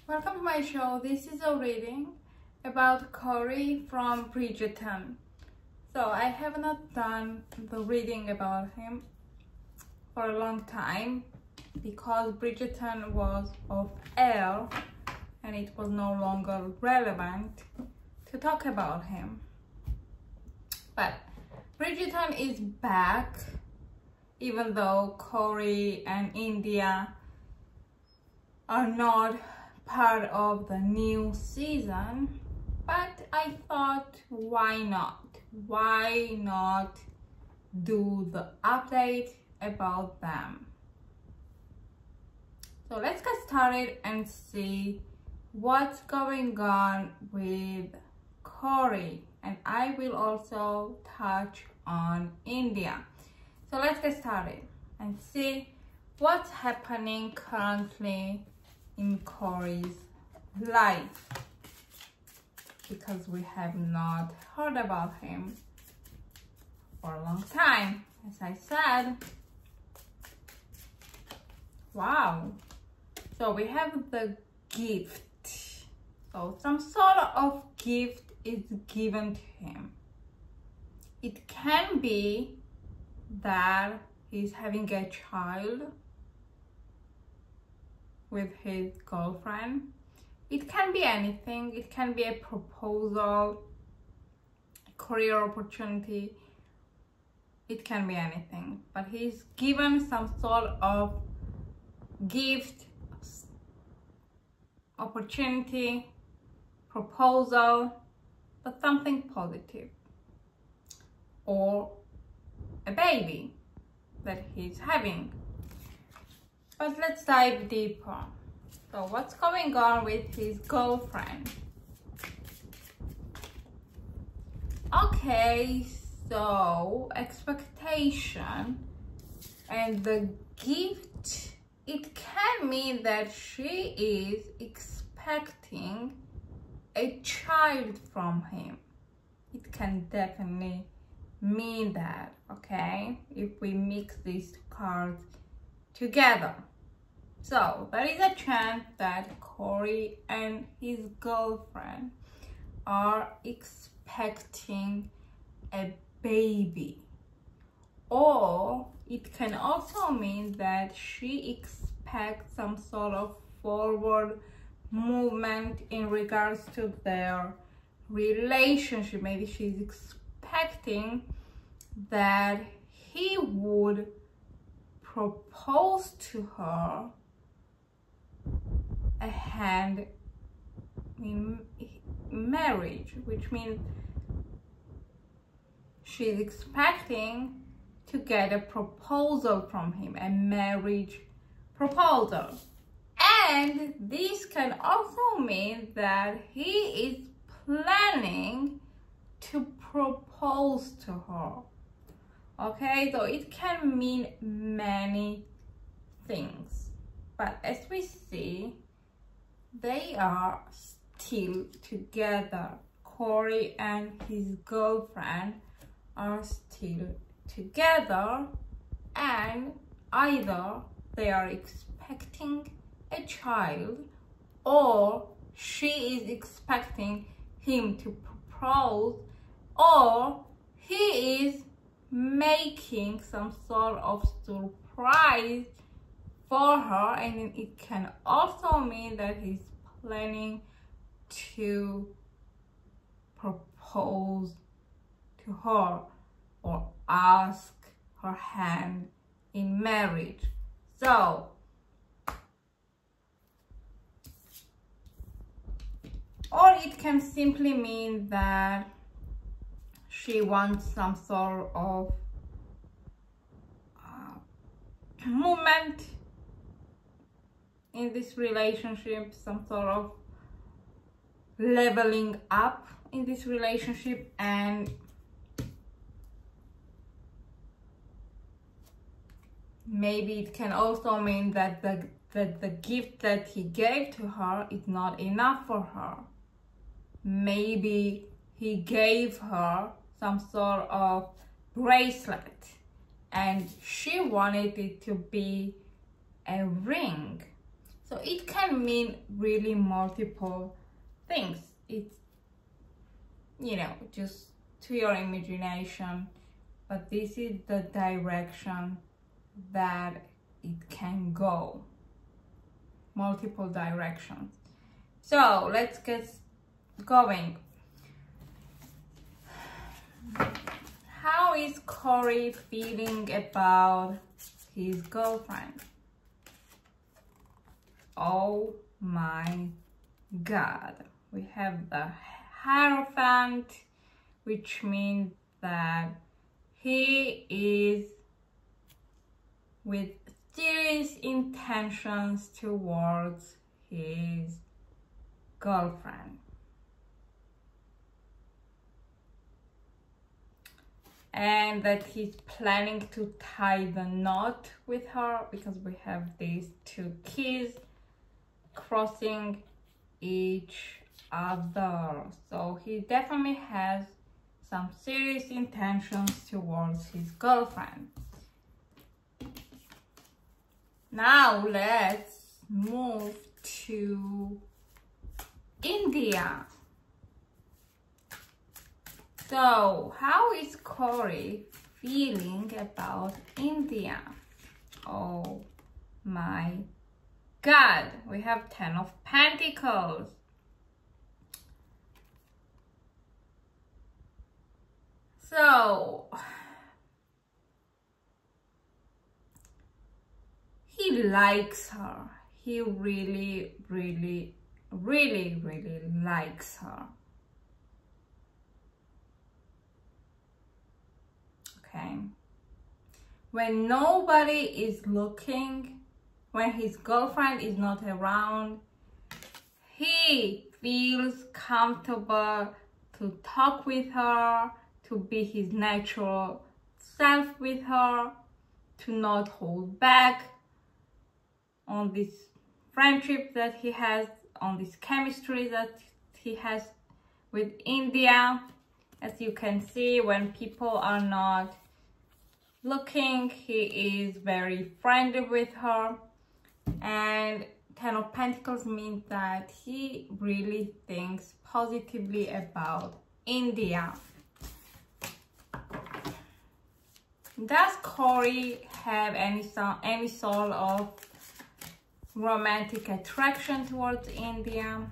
Welcome to my show. This is a reading about Corey from Bridgerton. So I have not done the reading about him for a long time because Bridgerton was off air and it was no longer relevant to talk about him. But Bridgerton is back, even though Corey and India are not part of the new season. But I thought, why not? Why not do the update about them? So let's get started and see what's going on with Corey, and I will also touch on India. So let's get started and see what's happening currently in Corey's life, because we have not heard about him for a long time. As I said, wow. So we have the gift. So some sort of gift is given to him. It can be that he's having a child with his girlfriend. It can be anything. It can be a proposal, a career opportunity. It can be anything. But he's given some sort of gift, opportunity, proposal, but something positive. Or a baby that he's having. But let's dive deeper. So what's going on with his girlfriend? Okay, so expectation and the gift, it can mean that she is expecting a child from him. It can definitely mean that, okay, if we mix these cards together. So there is a chance that Corey and his girlfriend are expecting a baby, or it can also mean that she expects some sort of forward movement in regards to their relationship. Maybe she's expecting that he would propose to her a hand in marriage, which means she's expecting to get a proposal from him, a marriage proposal. And this can also mean that he is planning to propose to her. Okay, so it can mean many things. But as we see, they are still together. Corey and his girlfriend are still together, and either they are expecting a child, or she is expecting him to propose, or he is making some sort of surprise for her. And it can also mean that he's planning to propose to her or ask her hand in marriage. So or it can simply mean that she wants some sort of movement in this relationship, some sort of leveling up in this relationship. And maybe it can also mean that the gift that he gave to her is not enough for her. Maybe he gave her some sort of bracelet and she wanted it to be a ring. So it can mean really multiple things. It's, you know, just to your imagination, but this is the direction that it can go. Multiple directions. So let's get going. How is Corey feeling about his girlfriend? Oh my God. We have the Hierophant, which means that he is with serious intentions towards his girlfriend. And that he's planning to tie the knot with her, because we have these two keys crossing each other. So he definitely has some serious intentions towards his girlfriend. Now let's move to India. So how is Corey feeling about India? Oh my God, we have 10 of Pentacles. So he likes her. He really likes her. Okay. When nobody is looking, when his girlfriend is not around, he feels comfortable to talk with her, to be his natural self with her, to not hold back on this friendship that he has, on this chemistry that he has with India. As you can see, when people are not looking, he is very friendly with her. And 10 of Pentacles means that he really thinks positively about India. Does Corey have any sort of romantic attraction towards India?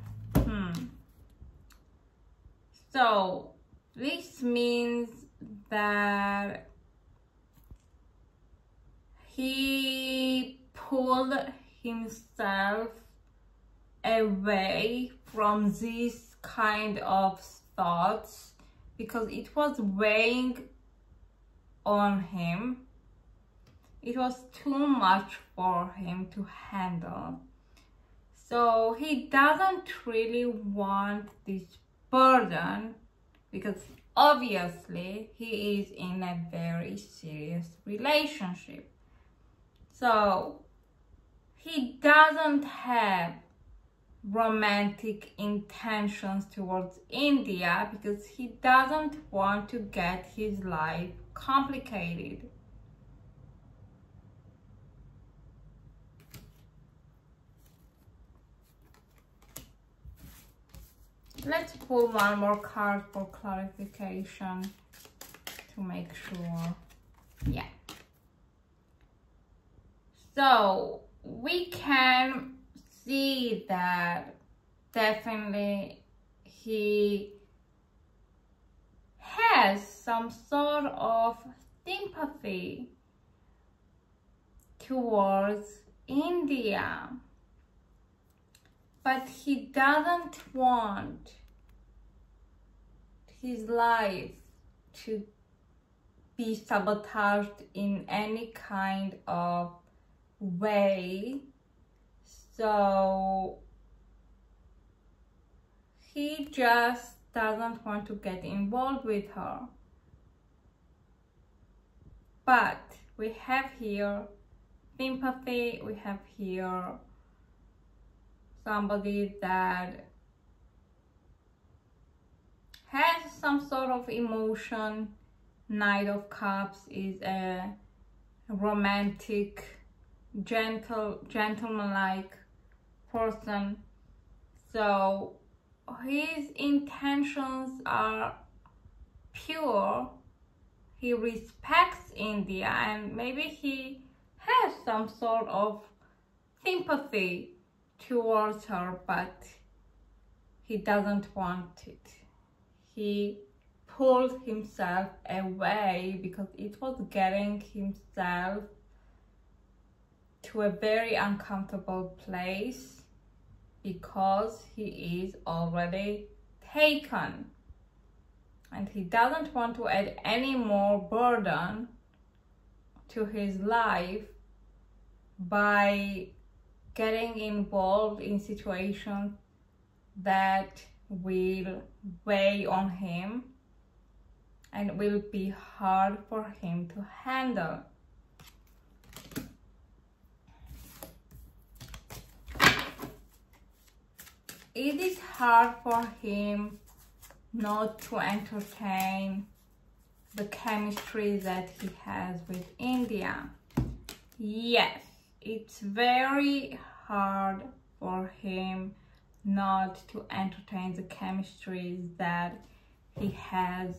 So this means that he pulled himself away from these kind of thoughts because it was weighing on him. It was too much for him to handle. So he doesn't really want this burden, because obviously he is in a very serious relationship. So he doesn't have romantic intentions towards India because he doesn't want to get his life complicated. Let's pull one more card for clarification to make sure. Yeah. So we can see that definitely he has some sort of sympathy towards India, but he doesn't want his life to be sabotaged in any kind of way. So he just doesn't want to get involved with her. But we have here sympathy, we have here somebody that has some sort of emotion. Knight of Cups is a romantic, gentlemanlike person. So his intentions are pure. He respects India and maybe he has some sort of sympathy towards her, but he doesn't want it. He pulled himself away because it was getting himself to a very uncomfortable place because he is already taken and he doesn't want to add any more burden to his life by getting involved in situations that will weigh on him and will be hard for him to handle. It is hard for him not to entertain the chemistry that he has with India. Yes, it's very hard for him not to entertain the chemistry that he has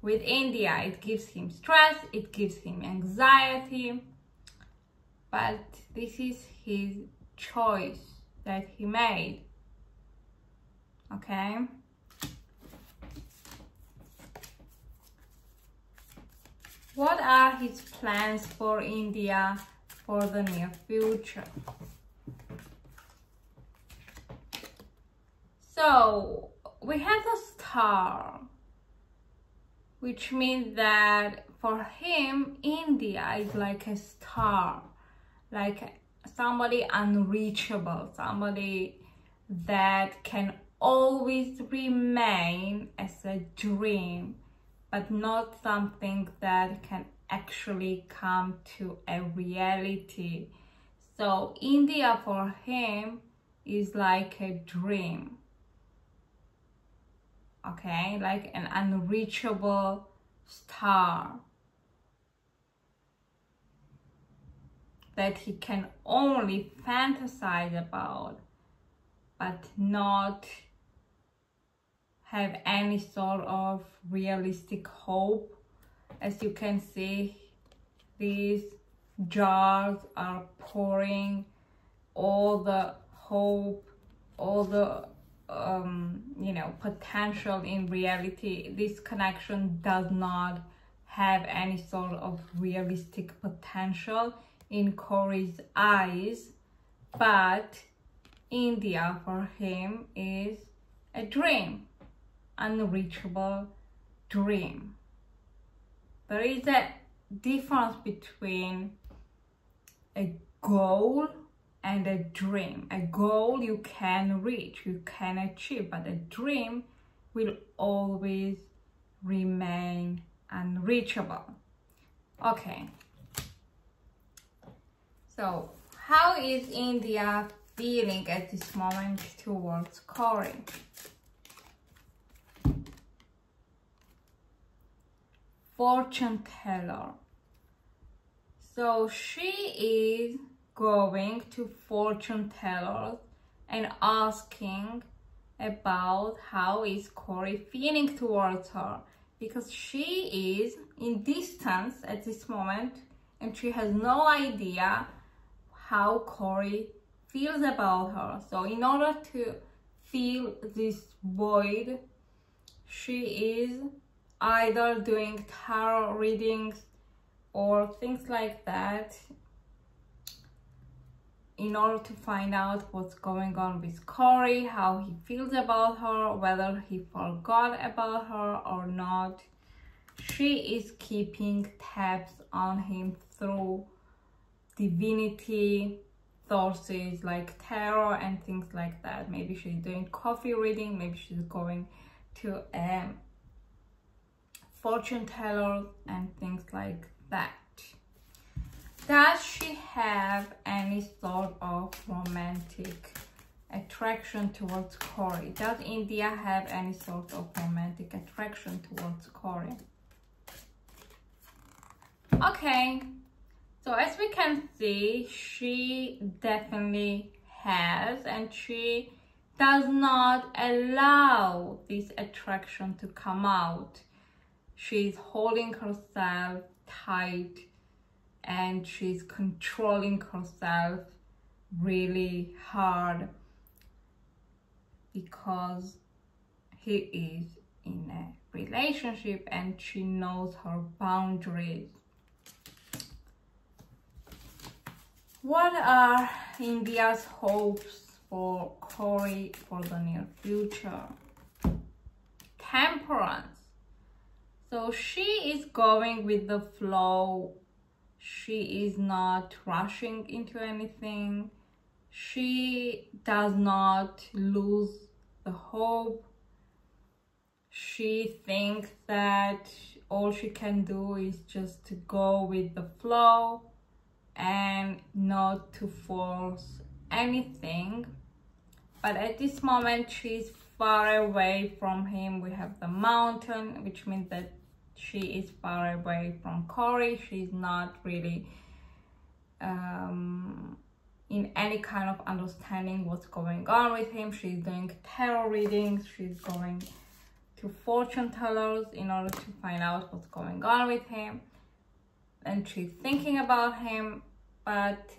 with India. It gives him stress, it gives him anxiety, but this is his choice that he made. Okay? What are his plans for India for the near future? So we have the star, which means that for him, India is like a star, like somebody unreachable, somebody that can always remain as a dream, but not something that can actually come to a reality. So India for him is like a dream, okay, like an unreachable star that he can only fantasize about, but not have any sort of realistic hope. As you can see, these jars are pouring all the hope, all the potential in reality. This connection does not have any sort of realistic potential in Corey's eyes, but India for him is a dream, unreachable dream. There is a difference between a goal and a dream. A goal you can reach, you can achieve, but a dream will always remain unreachable. Okay, so how is India feeling at this moment towards Corey? Fortune teller. So she is going to fortune tellers and asking about how is Corey feeling towards her, because she is in distance at this moment and she has no idea how Corey feels about her. So in order to fill this void, she is either doing tarot readings or things like that in order to find out what's going on with Corey, how he feels about her, whether he forgot about her or not. She is keeping tabs on him through divinity sources like tarot and things like that. Maybe she's doing coffee reading, maybe she's going to fortune teller and things like that. Does she have any sort of romantic attraction towards Corey? Does India have any sort of romantic attraction towards Corey? Okay, so as we can see, she definitely has, and she does not allow this attraction to come out. She's holding herself tight and she's controlling herself really hard because he is in a relationship and she knows her boundaries. What are India's hopes for Corey for the near future? Temperance. So she is going with the flow. She is not rushing into anything. She does not lose the hope. She thinks that all she can do is just to go with the flow and not to force anything. But at this moment she's far away from him. We have the mountain, which means that she is far away from Corey. She's not really in any kind of understanding what's going on with him. She's doing tarot readings, she's going to fortune tellers in order to find out what's going on with him, and she's thinking about him, but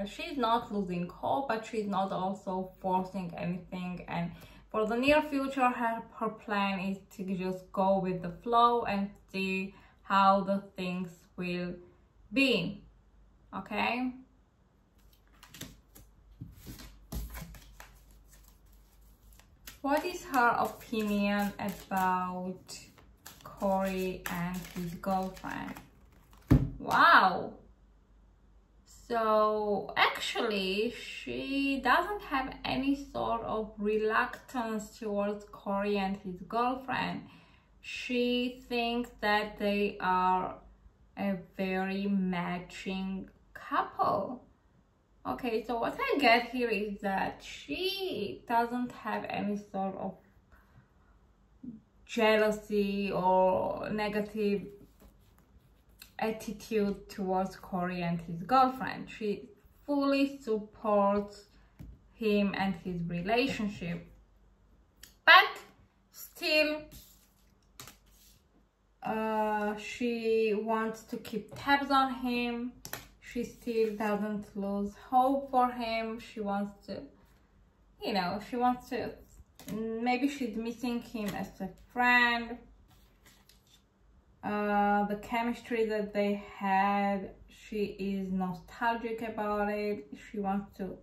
she's not losing hope, but she's not also forcing anything. And for the near future, her plan is to just go with the flow and see how the things will be. Okay? What is her opinion about Corey and his girlfriend? Wow! So actually, she doesn't have any sort of reluctance towards Corey and his girlfriend. She thinks that they are a very matching couple. Okay, so what I get here is that she doesn't have any sort of jealousy or negative attitude towards Corey and his girlfriend. She fully supports him and his relationship, but still she wants to keep tabs on him. She still doesn't lose hope for him. She wants to, maybe she's missing him as a friend. The chemistry that they had, she is nostalgic about it. She wants to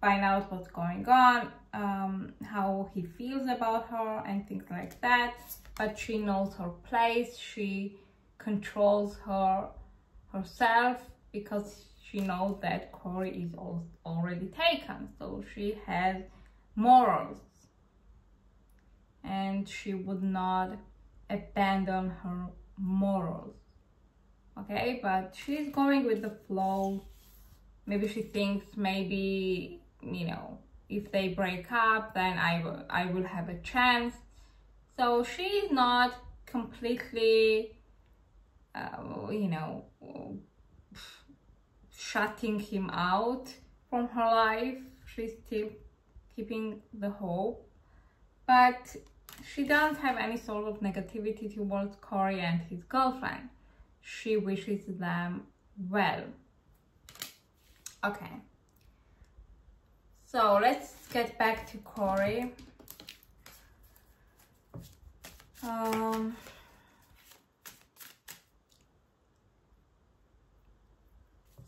find out what's going on, how he feels about her and things like that. But she knows her place. She controls herself because she knows that Corey is already taken. So she has morals and she would not abandon her morals. Okay, but she's going with the flow. Maybe she thinks maybe, if they break up, then I will have a chance. So she's not completely shutting him out from her life. She's still keeping the hope, but she doesn't have any sort of negativity towards Corey and his girlfriend. She wishes them well. Okay, so let's get back to Corey.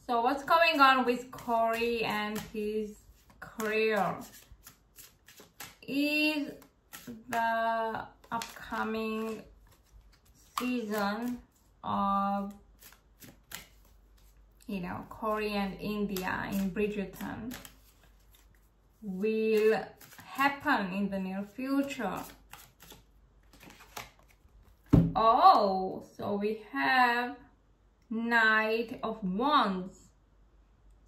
So what's going on with Corey and his career? Is the upcoming season of Corey and India in Bridgerton will happen in the near future? Oh, so we have Knight of Wands.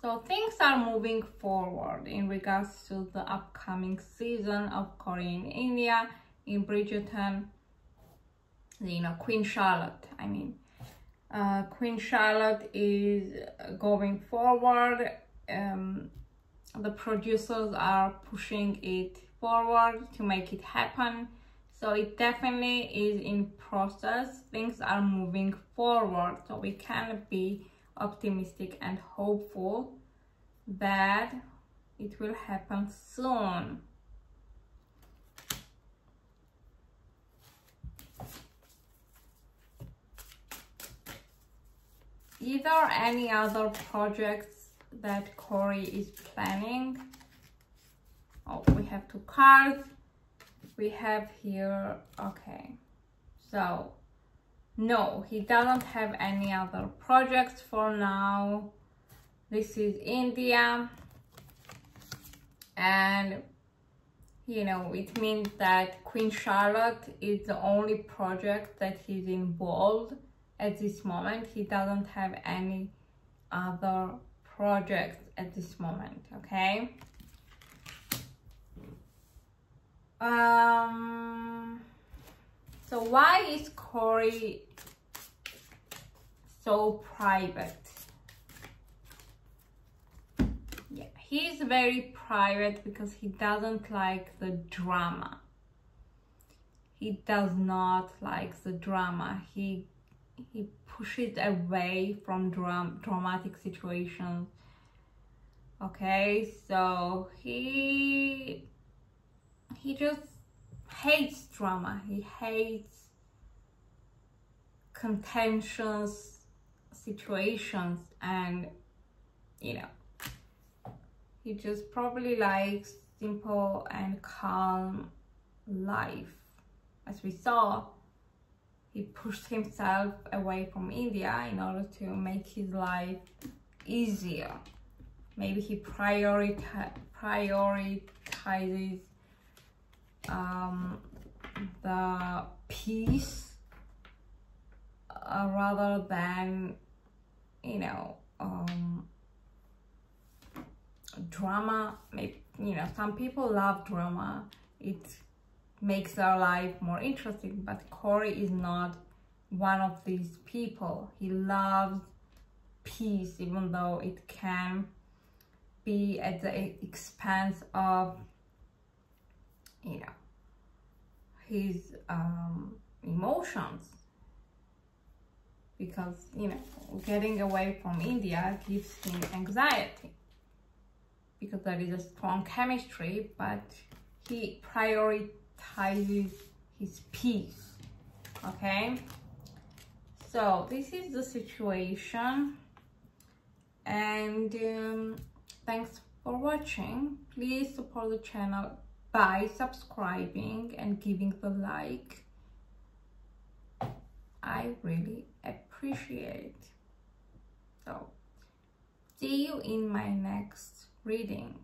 So things are moving forward in regards to the upcoming season of Corey in India in Bridgerton. Queen Charlotte, Queen Charlotte is going forward. the producers are pushing it forward to make it happen. So it definitely is in process. Things are moving forward, so we can be optimistic and hopeful that it will happen soon. Either any other projects that Corey is planning. Oh, we have 2 cards. We have here, okay, so no, he doesn't have any other projects for now. This is India, and you know, it means that Queen Charlotte is the only project that he's involved at this moment. He doesn't have any other projects at this moment, okay? So why is Corey so private? Yeah, he's very private because he doesn't like the drama. He does not like the drama. He pushes away from dramatic situations. Okay, so he just hates drama. He hates contentious situations, and you know, he just probably likes simple and calm life. As we saw, he pushed himself away from India in order to make his life easier. Maybe he prioritizes the peace rather than, you know, drama. Maybe, you know, some people love drama. It makes their life more interesting, but Corey is not one of these people. He loves peace, even though it can be at the expense of, you know, his emotions, because, you know, getting away from India gives him anxiety because there is a strong chemistry, but he prioritizes his peace. Okay, so this is the situation, and thanks for watching. Please support the channel by subscribing and giving the like. I really appreciate. So see you in my next reading.